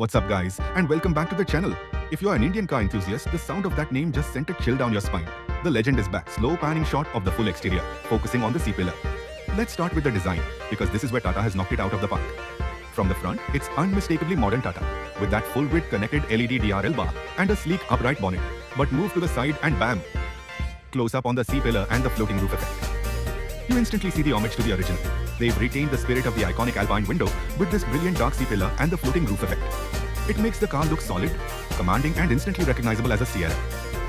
What's up guys, and welcome back to the channel. If you are an Indian car enthusiast, the sound of that name just sent a chill down your spine. The legend is back. Slow panning shot of the full exterior, focusing on the C-pillar. Let's start with the design, because this is where Tata has knocked it out of the park. From the front, it's unmistakably modern Tata, with that full-width connected LED DRL bar and a sleek upright bonnet. But move to the side and bam! Close up on the C-pillar and the floating roof effect. You instantly see the homage to the original. They've retained the spirit of the iconic Alpine window with this brilliant dark C-pillar and the floating roof effect. It makes the car look solid, commanding and instantly recognizable as a Sierra.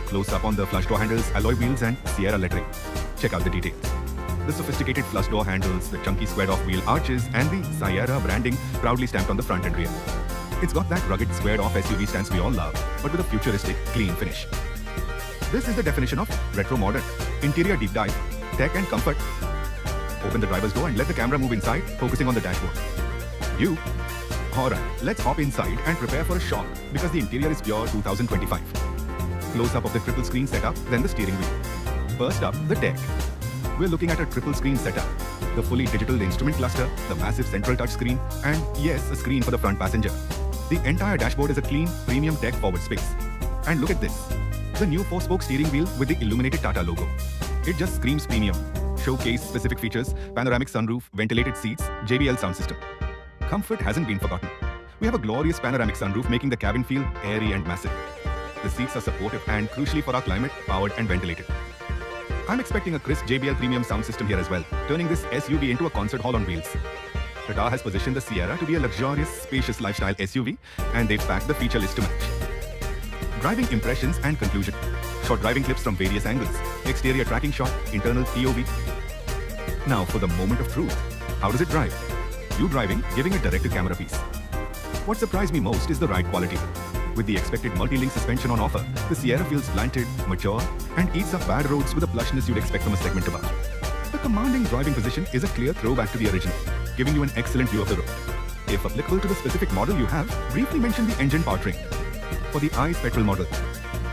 Close up on the flush door handles, alloy wheels and Sierra lettering. Check out the details. The sophisticated flush door handles, the chunky squared-off wheel arches and the Sierra branding proudly stamped on the front and rear. It's got that rugged squared-off SUV stance we all love, but with a futuristic, clean finish. This is the definition of retro-modern. Interior deep dive, tech and comfort. Open the driver's door and let the camera move inside, focusing on the dashboard. Alright, let's hop inside and prepare for a shock because the interior is pure 2025. Close up of the triple screen setup, then the steering wheel. First up, the tech. We're looking at a triple screen setup. The fully digital instrument cluster, the massive central touch screen, and yes, a screen for the front passenger. The entire dashboard is a clean, premium tech forward space. And look at this. The new 4-spoke steering wheel with the illuminated Tata logo. It just screams premium. Showcase specific features, panoramic sunroof, ventilated seats, JBL sound system. Comfort hasn't been forgotten. We have a glorious panoramic sunroof making the cabin feel airy and massive. The seats are supportive and, crucially for our climate, powered and ventilated. I'm expecting a crisp JBL premium sound system here as well, turning this SUV into a concert hall on wheels. Tata has positioned the Sierra to be a luxurious, spacious lifestyle SUV, and they've packed the feature list to match. Driving impressions and conclusion. Short driving clips from various angles, exterior tracking shot, internal POV. Now for the moment of truth. How does it drive? You driving, giving a direct-to-camera piece. What surprised me most is the ride quality. With the expected multi-link suspension on offer, the Sierra feels planted, mature, and eats up bad roads with the plushness you'd expect from a segment above. The commanding driving position is a clear throwback to the original, giving you an excellent view of the road. If applicable to the specific model you have, briefly mention the engine powertrain. For the ICE petrol model,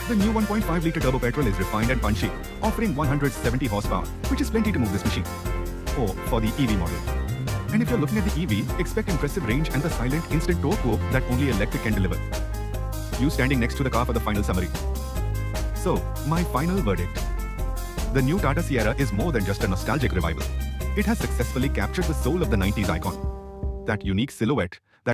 the new 1.5-litre turbo petrol is refined and punchy, offering 170 horsepower, which is plenty to move this machine. Or for the EV model. And if you're looking at the EV, expect impressive range and the silent instant torque whoop that only electric can deliver. You standing next to the car for the final summary. So, my final verdict. The new Tata Sierra is more than just a nostalgic revival. It has successfully captured the soul of the 90s icon. That unique silhouette,